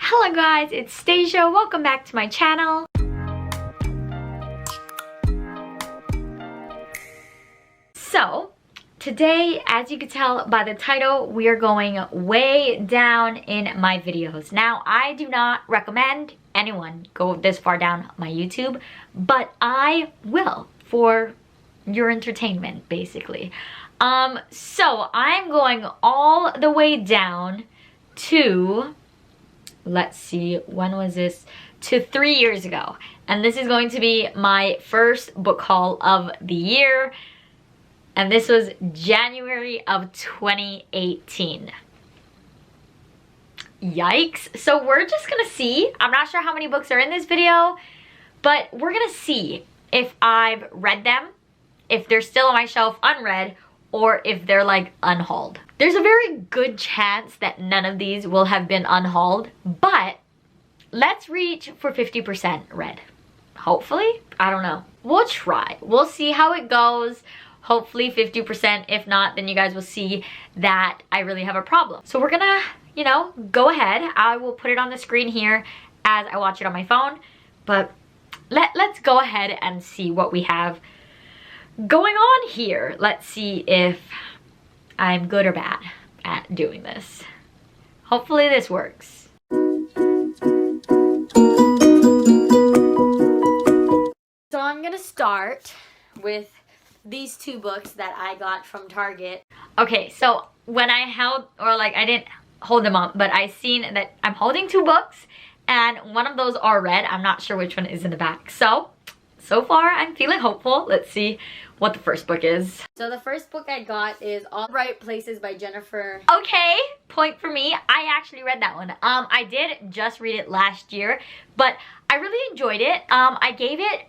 Hello guys, it's Stasia. Welcome back to my channel. So, today, as you can tell by the title, we are going way down in my videos. Now, I do not recommend anyone go this far down my YouTube, but I will for your entertainment, basically. So I'm going all the way down to, let's see, when was this? To 3 years ago. And this is going to be my first book haul of the year. And this was January of 2018. Yikes. So we're just gonna see. I'm not sure how many books are in this video, but we're gonna see if I've read them, if they're still on my shelf unread, or if they're like unhauled. There's a very good chance that none of these will have been unhauled, but let's reach for 50% read. Hopefully, I don't know. We'll try. We'll see how it goes. Hopefully 50%. If not, then you guys will see that I really have a problem. So we're gonna, you know, go ahead. I will put it on the screen here as I watch it on my phone, but let's go ahead and see what we have going on here. Let's see if I'm good or bad at doing this. Hopefully this works. So I'm gonna start with these two books that I got from Target. Okay, so when I held, or like I didn't hold them up, but I seen that I'm holding two books and one of those are red. I'm not sure which one is in the back. So far I'm feeling hopeful. Let's see what the first book is. So the first book I got is All the Right Places by Jennifer. Okay, point for me. I actually read that one. I did just read it last year, but I really enjoyed it. I gave it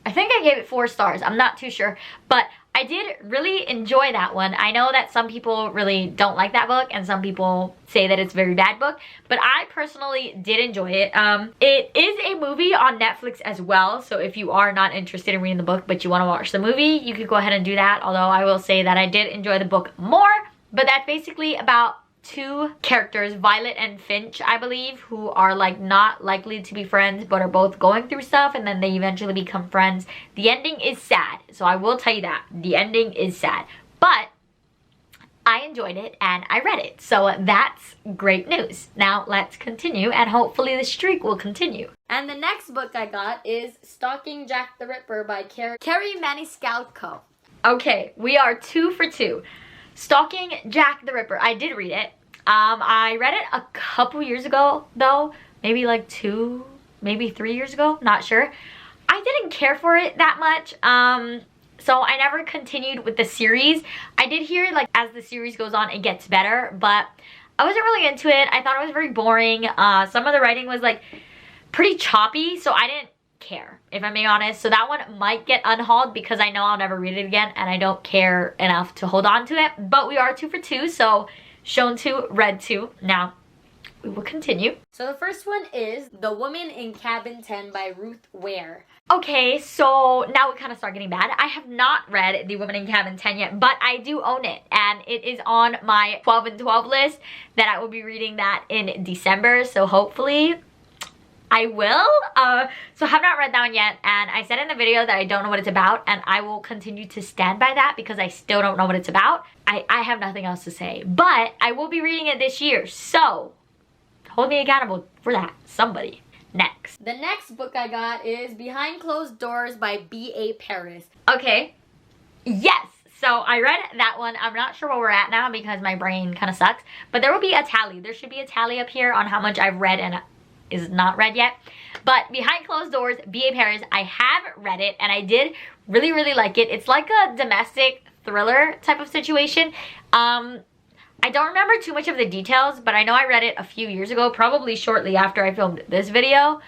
I think I gave it 4 stars. I'm not too sure, but I did really enjoy that one. I know that some people really don't like that book and some people say that it's a very bad book, but I personally did enjoy it. It is a movie on Netflix as well, so if you are not interested in reading the book but you want to watch the movie, you could go ahead and do that, although I will say that I did enjoy the book more. But that's basically about 2 characters, Violet and Finch, I believe, who are like not likely to be friends but are both going through stuff, and then they eventually become friends. The ending is sad, so I will tell you that. The ending is sad, but I enjoyed it and I read it, so that's great news. Now let's continue and hopefully the streak will continue. And the next book I got is Stalking Jack the Ripper by Carrie Maniscalco. Okay, we are 2 for 2. Stalking Jack the Ripper. I did read it. I read it a couple years ago though. Maybe like 2, maybe 3 years ago. Not sure. I didn't care for it that much. So I never continued with the series. I did hear like as the series goes on it gets better, but I wasn't really into it. I thought it was very boring. Some of the writing was like pretty choppy, so I didn't care, if I'm being honest. So that one might get unhauled because I know I'll never read it again and I don't care enough to hold on to it. But we are 2 for 2, so shown 2, read 2. Now we will continue. So the first one is The Woman in Cabin 10 by Ruth Ware. Okay, so now we kind of start getting bad. I have not read The Woman in Cabin 10 yet, but I do own it, and it is on my 12 and 12 list that I will be reading that in December, so hopefully I will. So I have not read that one yet, and I said in the video that I don't know what it's about, and I will continue to stand by that because I still don't know what it's about. I have nothing else to say, but I will be reading it this year, so hold me accountable for that, somebody. Next. The next book I got is Behind Closed Doors by B.A. Paris. Okay, yes. So I read that one. I'm not sure where we're at now because my brain kind of sucks, but there will be a tally. There should be a tally up here on how much I've read and is not read yet. But Behind Closed Doors, B.A. Paris, I have read it and I did really like it. It's like a domestic thriller type of situation. I don't remember too much of the details, but I know I read it a few years ago, probably shortly after I filmed this video,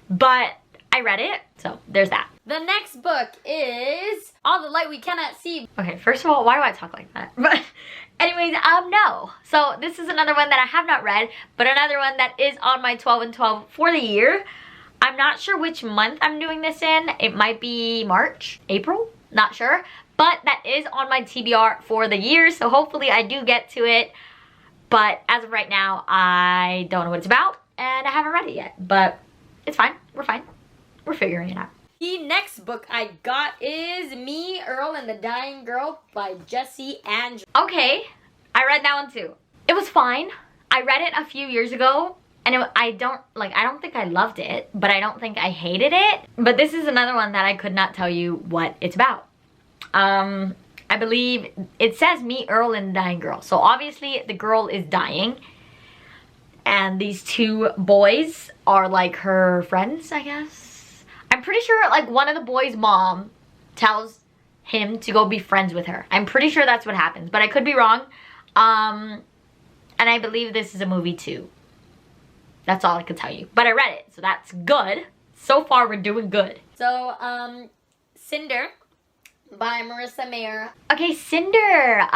but I read it, so there's that. The next book is All the Light We Cannot See. Okay, first of all, why do I talk like that? But anyways, no. So this is another one that I have not read, but another one that is on my 12 and 12 for the year. I'm not sure which month I'm doing this in. It might be March, April, not sure. But that is on my TBR for the year, so hopefully I do get to it. But as of right now, I don't know what it's about, and I haven't read it yet. But it's fine. We're fine. We're figuring it out. The next book I got is Me, Earl, and the Dying Girl by Jessie Andrews. Okay, I read that one too. It was fine. I read it a few years ago, and I don't think I loved it, but I don't think I hated it. But this is another one that I could not tell you what it's about. I believe it says Me, Earl, and the Dying Girl. So obviously the girl is dying, and these two boys are like her friends, I guess. I'm pretty sure like one of the boys' mom tells him to go be friends with her. I'm pretty sure that's what happens, but I could be wrong. And I believe this is a movie too. That's all I can tell you. But I read it, so that's good. So far, we're doing good. So, Cinder by Marissa Mayer. Okay, Cinder.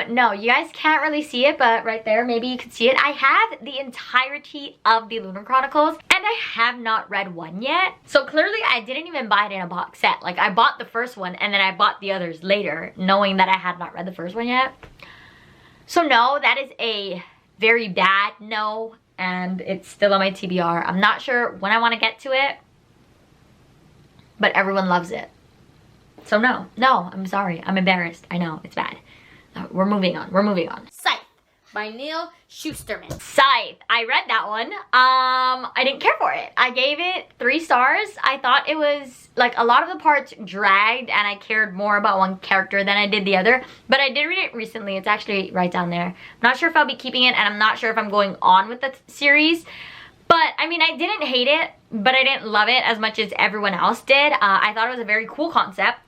No, you guys can't really see it, but right there, maybe you can see it. I have the entirety of the Lunar Chronicles, and I have not read one yet. So clearly, I didn't even buy it in a box set. Like, I bought the first one, and then I bought the others later, knowing that I had not read the first one yet. So no, that is a very bad no, and it's still on my TBR. I'm not sure when I want to get to it, but everyone loves it. So no, I'm sorry. I'm embarrassed. I know, it's bad. We're moving on. Scythe by Neil Schusterman. Scythe. I read that one. I didn't care for it. I gave it 3 stars. I thought it was, like, a lot of the parts dragged, and I cared more about one character than I did the other. But I did read it recently. It's actually right down there. I'm not sure if I'll be keeping it, and I'm not sure if I'm going on with the series. But, I mean, I didn't hate it, but I didn't love it as much as everyone else did. I thought it was a very cool concept.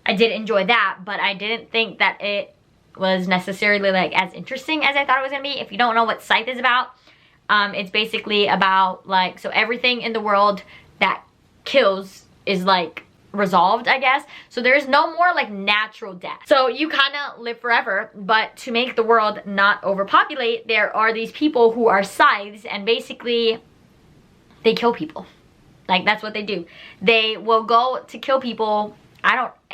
I did enjoy that, but I didn't think that it was necessarily like as interesting as I thought it was gonna be. If you don't know what Scythe is about, it's basically about like, so everything in the world that kills is like resolved, I guess. So there's no more like natural death. So you kind of live forever, but to make the world not overpopulate, there are these people who are scythes, and basically they kill people. Like, that's what they do. They will go to kill people.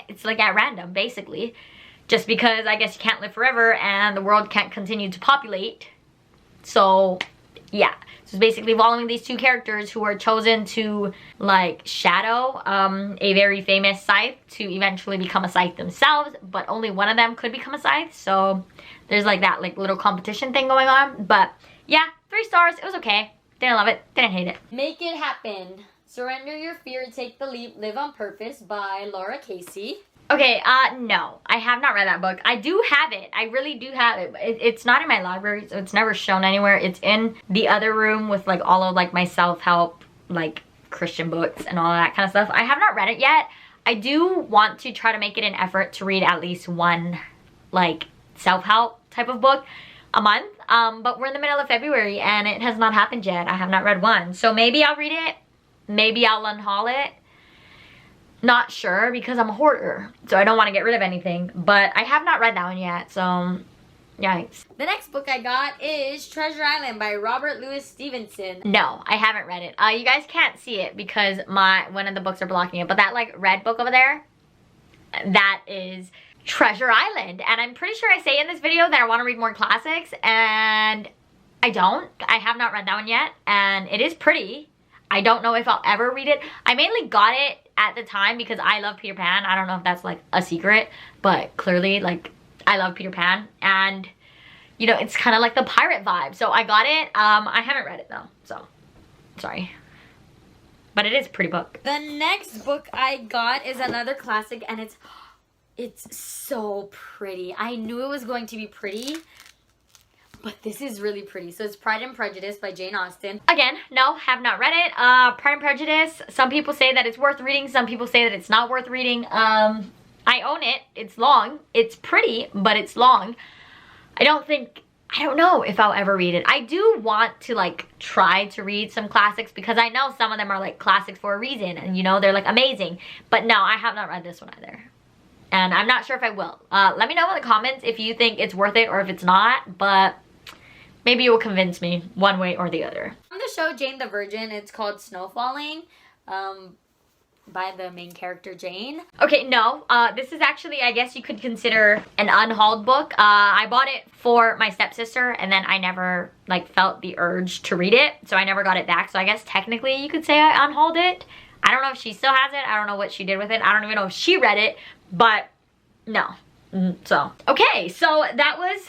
It's like at random, basically. Just because I guess you can't live forever and the world can't continue to populate. So, yeah. So it's basically following these 2 characters who are chosen to, like, shadow a very famous scythe to eventually become a scythe themselves. But only one of them could become a scythe. So there's like that like little competition thing going on. But yeah, 3 stars. It was okay. Didn't love it. Didn't hate it. Make It Happen. Surrender Your Fear, Take the Leap, Live on Purpose by Laura Casey. Okay, no. I have not read that book. I do have it. I really do have it. It's not in my library, so it's never shown anywhere. It's in the other room with, like, all of, like, my self-help, like, Christian books and all that kind of stuff. I have not read it yet. I do want to try to make it an effort to read at least one, like, self-help type of book a month. But we're in the middle of February, and it has not happened yet. I have not read one. So maybe I'll read it. Maybe I'll unhaul it. Not sure, because I'm a hoarder, so I don't want to get rid of anything. But I have not read that one yet, so yikes. The next book I got is Treasure Island by Robert Louis Stevenson. No, I haven't read it. You guys can't see it because one of the books are blocking it. But that like red book over there, that is Treasure Island. And I'm pretty sure I say in this video that I want to read more classics, and I don't. I have not read that one yet, and it is pretty. I don't know if I'll ever read it. I mainly got it at the time because I love Peter Pan. I don't know if that's like a secret, but clearly like I love Peter Pan, and you know, it's kind of like the pirate vibe. So I got it. I haven't read it though, so sorry. But it is a pretty book. The next book I got is another classic, and it's so pretty. I knew it was going to be pretty, but this is really pretty. So it's Pride and Prejudice by Jane Austen. Again, no, have not read it. Pride and Prejudice, some people say that it's worth reading. Some people say that it's not worth reading. I own it. It's long. It's pretty, but it's long. I don't know if I'll ever read it. I do want to like try to read some classics because I know some of them are like classics for a reason, and you know, they're like amazing. But no, I have not read this one either. And I'm not sure if I will. Let me know in the comments if you think it's worth it or if it's not, but maybe it will convince me one way or the other. From the show Jane the Virgin, it's called Snow Falling. by the main character Jane. Okay, no, this is actually, I guess you could consider an unhauled book. I bought it for my stepsister and then I never like felt the urge to read it, so I never got it back. So I guess technically you could say I unhauled it. I don't know if she still has it. I don't know what she did with it. I don't even know if she read it, but no. So, okay, so that was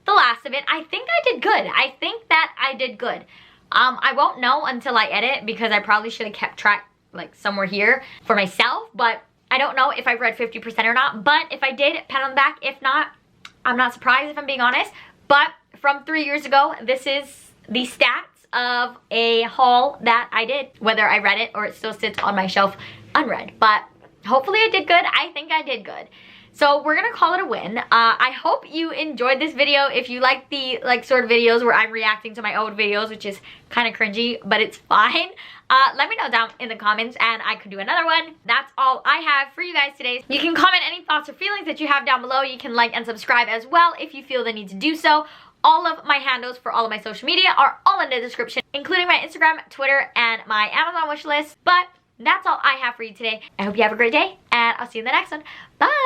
the last of it. I think I did good. I think that I did good. I won't know until I edit because I probably should have kept track like somewhere here for myself, but I don't know if I've read 50% or not. But if I did, pat on the back. If not, I'm not surprised if I'm being honest. But from 3 years ago, this is the stats of a haul that I did, whether I read it or it still sits on my shelf unread. But hopefully I did good. I think I did good. So we're gonna call it a win. I hope you enjoyed this video. If you like the sort of videos where I'm reacting to my old videos, which is kind of cringy, but it's fine. Let me know down in the comments and I could do another one. That's all I have for you guys today. You can comment any thoughts or feelings that you have down below. You can like and subscribe as well if you feel the need to do so. All of my handles for all of my social media are all in the description, including my Instagram, Twitter, and my Amazon wish list. But that's all I have for you today. I hope you have a great day and I'll see you in the next one. Bye!